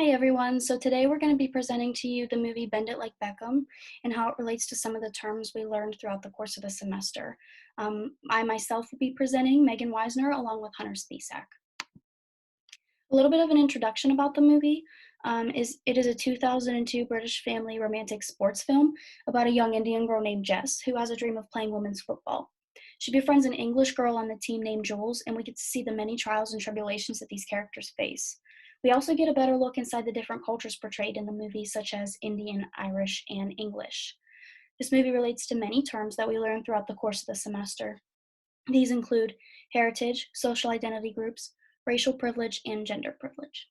Hi everyone. So today we're going to be presenting to you the movie Bend It Like Beckham and how it relates to some of the terms we learned throughout the course of the semester. I myself will be presenting Megan Weisner along with Hunter Spisak. A little bit of an introduction about the movie is it is a 2002 British family romantic sports film about a young Indian girl named Jess who has a dream of playing women's football. She befriends an English girl on the team named Jules, and we get to see the many trials and tribulations that these characters face. We also get a better look inside the different cultures portrayed in the movie, such as Indian, Irish, and English. This movie relates to many terms that we learn throughout the course of the semester. These include heritage, social identity groups, racial privilege, and gender privilege.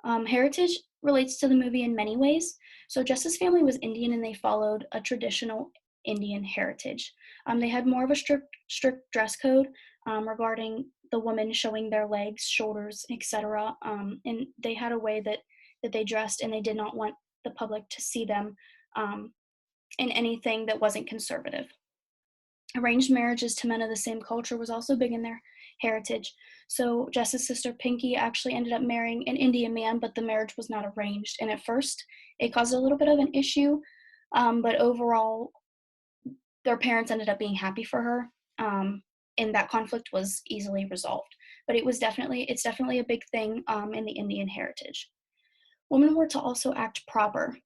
Heritage relates to the movie in many ways. So Jess's family was Indian and they followed a traditional Indian heritage. They had more of a strict dress code regarding the women showing their legs, shoulders, etc. And they had a way that they dressed, and they did not want the public to see them um, in anything that wasn't conservative. Arranged marriages to men of the same culture was also big in their heritage. So Jess's sister Pinky actually ended up marrying an Indian man, but the marriage was not arranged. And at first, it caused a little bit of an issue, but overall, their parents ended up being happy for her, and that conflict was easily resolved. But it's definitely a big thing in the Indian heritage. Women were to also act proper.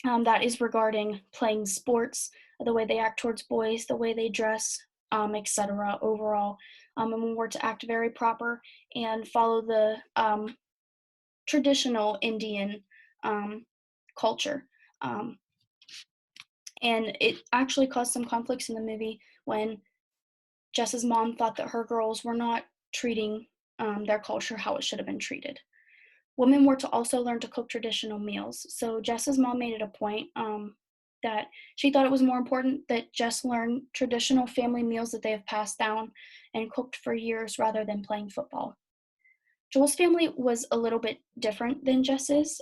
That is regarding playing sports, the way they act towards boys, the way they dress, etc. Overall, and we're to act very proper and follow the traditional Indian culture. Um, and it actually caused some conflicts in the movie when Jess's mom thought that her girls were not treating their culture how it should have been treated. Women were to also learn to cook traditional meals. So Jess's mom made it a point that she thought it was more important that Jess learn traditional family meals that they have passed down and cooked for years rather than playing football. Joel's family was a little bit different than Jess's.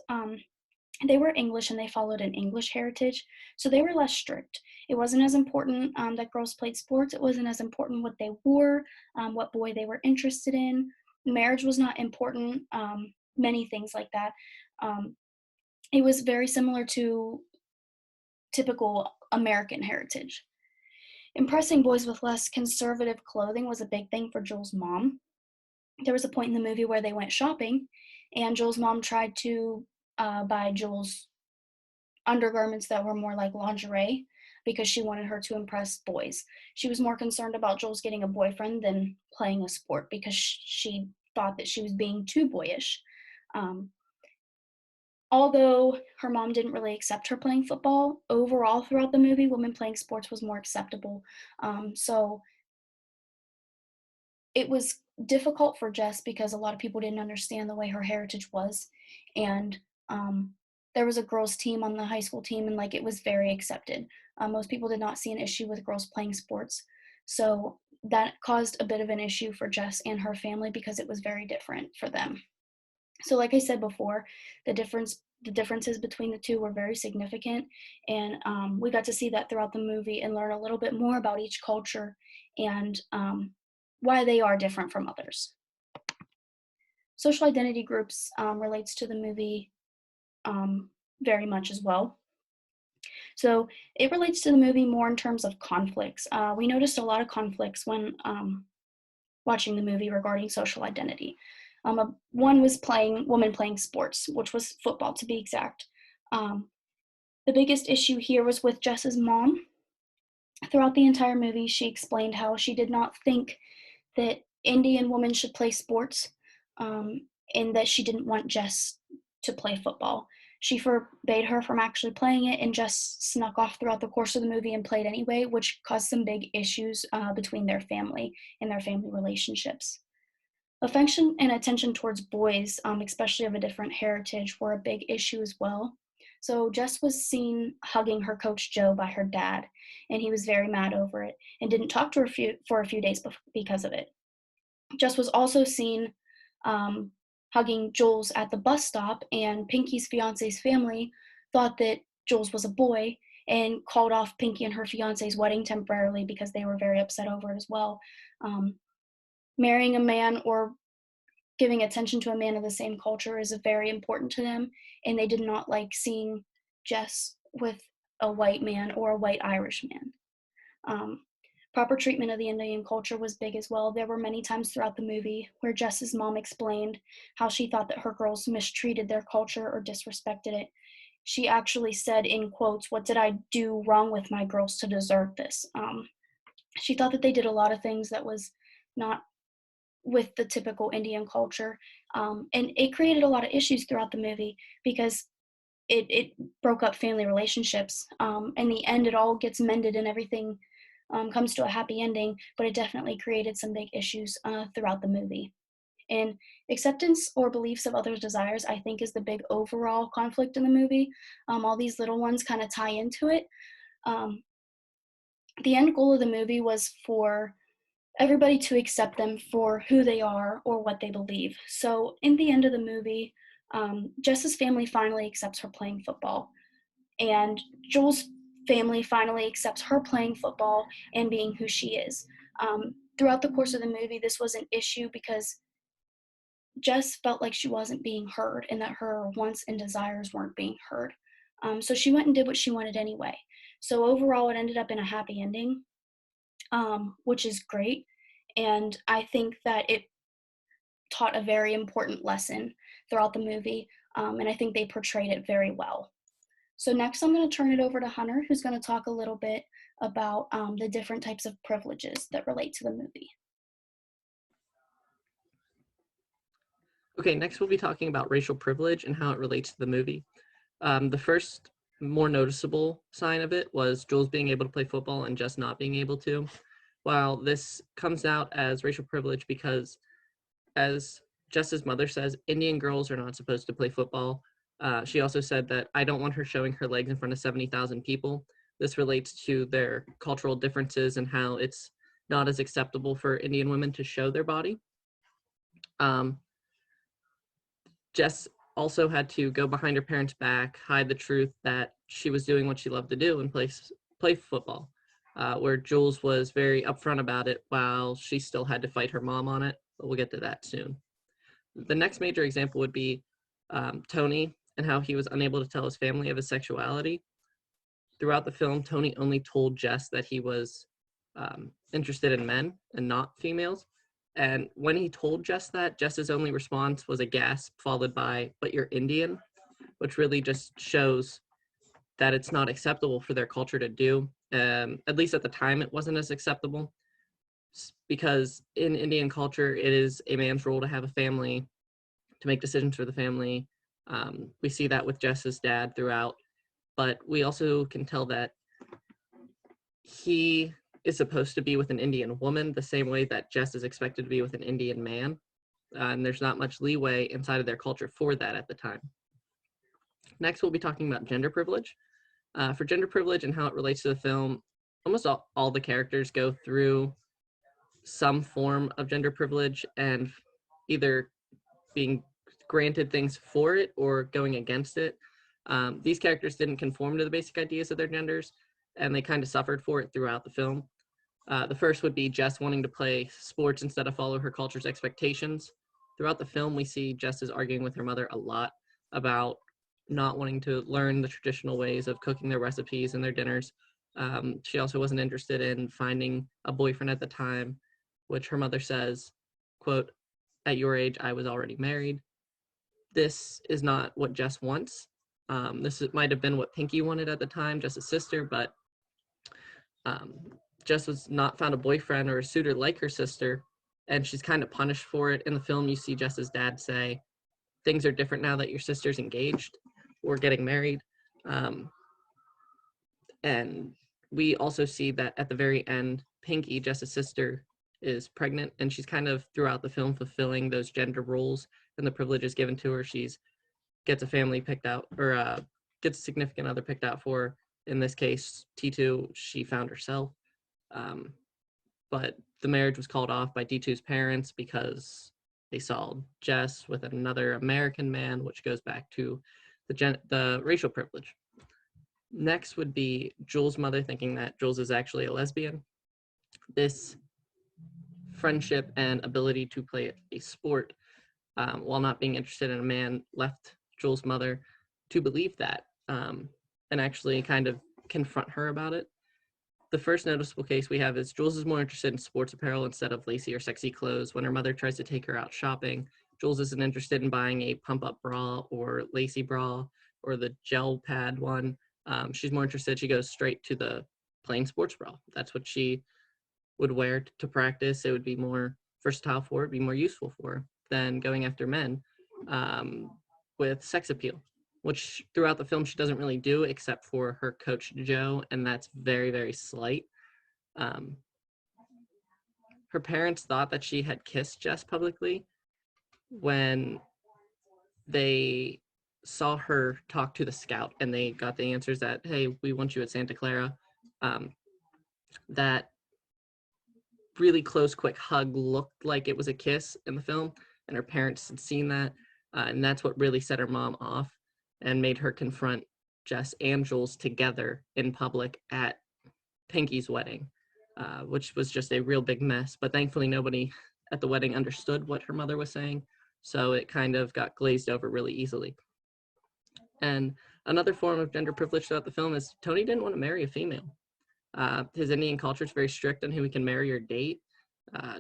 They were English and they followed an English heritage, so they were less strict. It wasn't as important that girls played sports. It wasn't as important what they wore, what boy they were interested in. Marriage was not important, many things like that. Um, it was very similar to typical American heritage. Impressing boys with less conservative clothing was a big thing for Joel's mom. There was a point in the movie where they went shopping, and Joel's mom tried to buy Joel's undergarments that were more like lingerie because she wanted her to impress boys. She was more concerned about Jules getting a boyfriend than playing a sport because she thought that she was being too boyish. Um, Although her mom didn't really accept her playing football, overall throughout the movie, women playing sports was more acceptable. So it was difficult for Jess because a lot of people didn't understand the way her heritage was, and there was a girls' team on the high school team, and like it was very accepted. Most people did not see an issue with girls playing sports, so that caused a bit of an issue for Jess and her family because it was very different for them. So, like I said before, the differences between the two were very significant, and we got to see that throughout the movie and learn a little bit more about each culture and why they are different from others. Social identity groups relates to the movie very much as well. So it relates to the movie more in terms of conflicts. We noticed a lot of conflicts when watching the movie regarding social identity. One was women playing sports, which was football to be exact. The biggest issue here was with Jess's mom. Throughout the entire movie, she explained how she did not think that Indian women should play sports, and that she didn't want Jess to play football. She forbade her from actually playing it and just snuck off throughout the course of the movie and played anyway, which caused some big issues between their family and their family relationships. Affection and attention towards boys, especially of a different heritage, were a big issue as well. So Jess was seen hugging her coach Joe by her dad, and he was very mad over it and didn't talk to her for a few days because of it. Jess was also seen hugging Jules at the bus stop, and Pinky's fiance's family thought that Jules was a boy and called off Pinky and her fiance's wedding temporarily because they were very upset over it as well. Marrying a man or giving attention to a man of the same culture is very important to them, and they did not like seeing Jess with a white man or a white Irish man. Um, Proper treatment of the Indian culture was big as well. There were many times throughout the movie where Jess's mom explained how she thought that her girls mistreated their culture or disrespected it. She actually said, in quotes, "What did I do wrong with my girls to deserve this?" She thought that they did a lot of things that was not with the typical Indian culture. And it created a lot of issues throughout the movie because it broke up family relationships. In the end, it all gets mended and everything comes to a happy ending, but it definitely created some big issues throughout the movie. And acceptance or beliefs of others' desires, I think, is the big overall conflict in the movie. All these little ones kind of tie into it. Um, the end goal of the movie was for everybody to accept them for who they are or what they believe. So, in the end of the movie, Jess's family finally accepts her playing football, and Joel's family finally accepts her playing football and being who she is. Throughout the course of the movie, this was an issue because Jess felt like she wasn't being heard and that her wants and desires weren't being heard. So she went and did what she wanted anyway. So overall, it ended up in a happy ending, which is great. And I think that it taught a very important lesson throughout the movie. And I think they portrayed it very well. So next, I'm going to turn it over to Hunter, who's going to talk a little bit about the different types of privileges that relate to the movie. Okay, next we'll be talking about racial privilege and how it relates to the movie. The first more noticeable sign of it was Jules being able to play football and Jess not being able to. While this comes out as racial privilege because, as Jess's mother says, Indian girls are not supposed to play football. She also said that I don't want her showing her legs in front of 70,000 people. This relates to their cultural differences and how it's not as acceptable for Indian women to show their body. Jess also had to go behind her parents' back, hide the truth that she was doing what she loved to do and play football, where Jules was very upfront about it while she still had to fight her mom on it, but we'll get to that soon. The next major example would be Tony and how he was unable to tell his family of his sexuality. Throughout the film, Tony only told Jess that he was interested in men and not females. And when he told Jess that, Jess's only response was a gasp, followed by, "But you're Indian," which really just shows that it's not acceptable for their culture to do. At least at the time, it wasn't as acceptable because in Indian culture, it is a man's role to have a family, to make decisions for the family. We see that with Jess's dad throughout, but we also can tell that he is supposed to be with an Indian woman the same way that Jess is expected to be with an Indian man. And there's not much leeway inside of their culture for that at the time. Next, we'll be talking about gender privilege. For gender privilege and how it relates to the film, almost all the characters go through some form of gender privilege and either being granted things for it or going against it. These characters didn't conform to the basic ideas of their genders, and they kind of suffered for it throughout the film. The first would be Jess wanting to play sports instead of follow her culture's expectations. Throughout the film, we see Jess is arguing with her mother a lot about not wanting to learn the traditional ways of cooking their recipes and their dinners. She also wasn't interested in finding a boyfriend at the time, which her mother says, quote, "At your age, I was already married." This is not what Jess wants. This might have been what Pinky wanted at the time, Jess's sister, but Jess was not found a boyfriend or a suitor like her sister, and she's kind of punished for it. In the film, you see Jess's dad say, "Things are different now that your sister's engaged or getting married." And we also see that at the very end, Pinky, Jess's sister, is pregnant, and she's kind of throughout the film fulfilling those gender roles and the privileges given to her. She's gets a family picked out, or gets a significant other picked out for her. In this case, T2, she found herself. But the marriage was called off by D2's parents because they saw Jess with another American man, which goes back to the racial privilege. Next would be Jules' mother thinking that Jules is actually a lesbian. This friendship and ability to play a sport while not being interested in a man, left Jules' mother to believe that, and actually kind of confront her about it. The first noticeable case we have is Jules is more interested in sports apparel instead of lacy or sexy clothes. When her mother tries to take her out shopping, Jules isn't interested in buying a pump up bra or lacy bra or the gel pad one. She's more interested, she goes straight to the plain sports bra. That's what she would wear to practice. It would be more versatile for her, be more useful for her than going after men um, with sex appeal, which throughout the film she doesn't really do except for her coach Joe, and that's very, very slight. Um, Her parents thought that she had kissed Jess publicly when they saw her talk to the scout, and they got the answers that, hey, we want you at Santa Clara. Um, that really close, quick hug looked like it was a kiss in the film, and her parents had seen that, and that's what really set her mom off and made her confront Jess and Jules together in public at Pinky's wedding, which was just a real big mess. But thankfully, nobody at the wedding understood what her mother was saying, so it kind of got glazed over really easily. And another form of gender privilege throughout the film is Tony didn't want to marry a female. His Indian culture is very strict on who he can marry or date.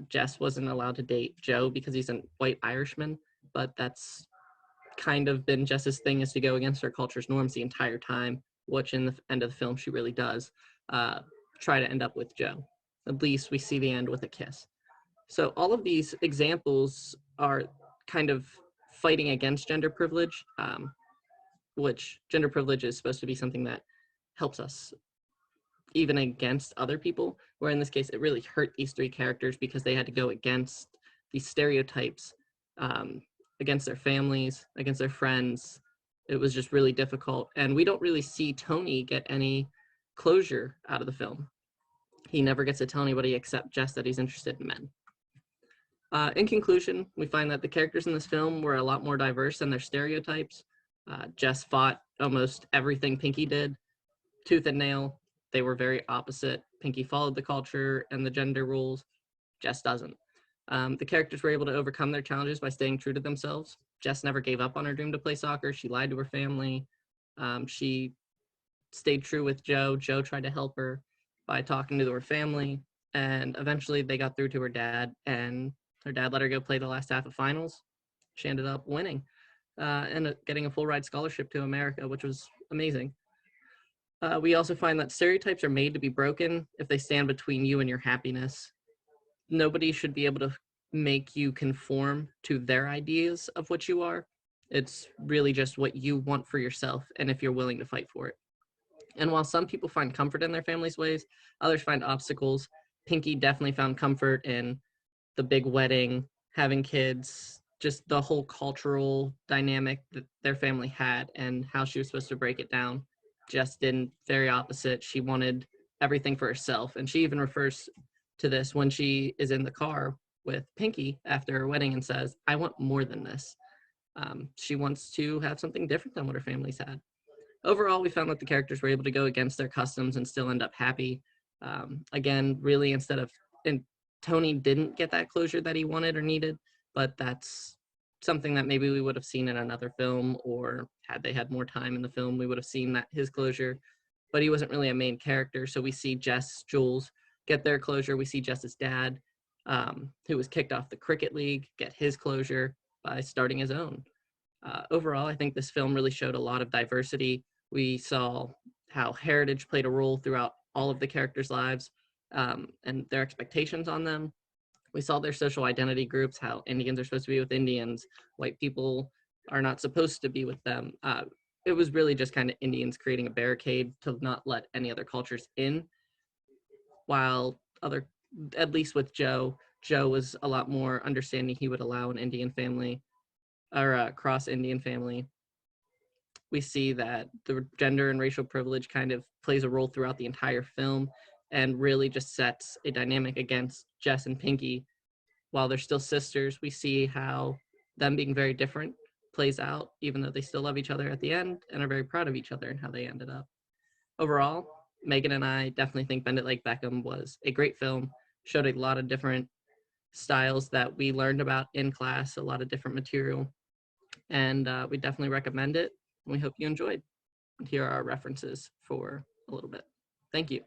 Jess wasn't allowed to date Joe because he's a white Irishman, but that's kind of been Jess's thing, is to go against her culture's norms the entire time, which in the end of the film she really does try to end up with Joe. At least we see the end with a kiss. So all of these examples are kind of fighting against gender privilege, which gender privilege is supposed to be something that helps us even against other people, where in this case it really hurt these three characters because they had to go against these stereotypes, um, against their families, against their friends. It was just really difficult, and we don't really see Tony get any closure out of the film. He never gets to tell anybody except Jess that he's interested in men. In conclusion, we find that the characters in this film were a lot more diverse than their stereotypes. Jess fought almost everything Pinky did, tooth and nail. They were very opposite. Pinky followed the culture and the gender rules. Jess doesn't. The characters were able to overcome their challenges by staying true to themselves. Jess never gave up on her dream to play soccer. She lied to her family. She stayed true with Joe. Joe tried to help her by talking to her family. And eventually they got through to her dad, and her dad let her go play the last half of finals. She ended up winning and getting a full ride scholarship to America, which was amazing. We also find that stereotypes are made to be broken if they stand between you and your happiness. Nobody should be able to make you conform to their ideas of what you are. It's really just what you want for yourself and if you're willing to fight for it. And while some people find comfort in their family's ways, others find obstacles. Pinky definitely found comfort in the big wedding, having kids, just the whole cultural dynamic that their family had and how she was supposed to break it down. Jess didn't, very opposite. She wanted everything for herself. And she even refers to this when she is in the car with Pinky after her wedding and says, I want more than this. She wants to have something different than what her family's had. Overall, we found that the characters were able to go against their customs and still end up happy. Again, really, and Tony didn't get that closure that he wanted or needed, but that's something that maybe we would have seen in another film, or had they had more time in the film, we would have seen that his closure. But he wasn't really a main character, so we see Jess, Jules get their closure. We see Jess's dad, who was kicked off the cricket league, get his closure by starting his own. Overall, I think this film really showed a lot of diversity. We saw how heritage played a role throughout all of the characters' lives, and their expectations on them. We saw their social identity groups, how Indians are supposed to be with Indians, white people are not supposed to be with them. It was really just kind of Indians creating a barricade to not let any other cultures in, while at least with Joe was a lot more understanding. He would allow an Indian family or a cross Indian family. We see that the gender and racial privilege kind of plays a role throughout the entire film and really just sets a dynamic against Jess and Pinky. While they're still sisters, we see how them being very different plays out, even though they still love each other at the end and are very proud of each other and how they ended up. Overall, Megan and I definitely think Bend It Like Beckham was a great film, showed a lot of different styles that we learned about in class, a lot of different material, and we definitely recommend it. We hope you enjoyed. And here are our references for a little bit. Thank you.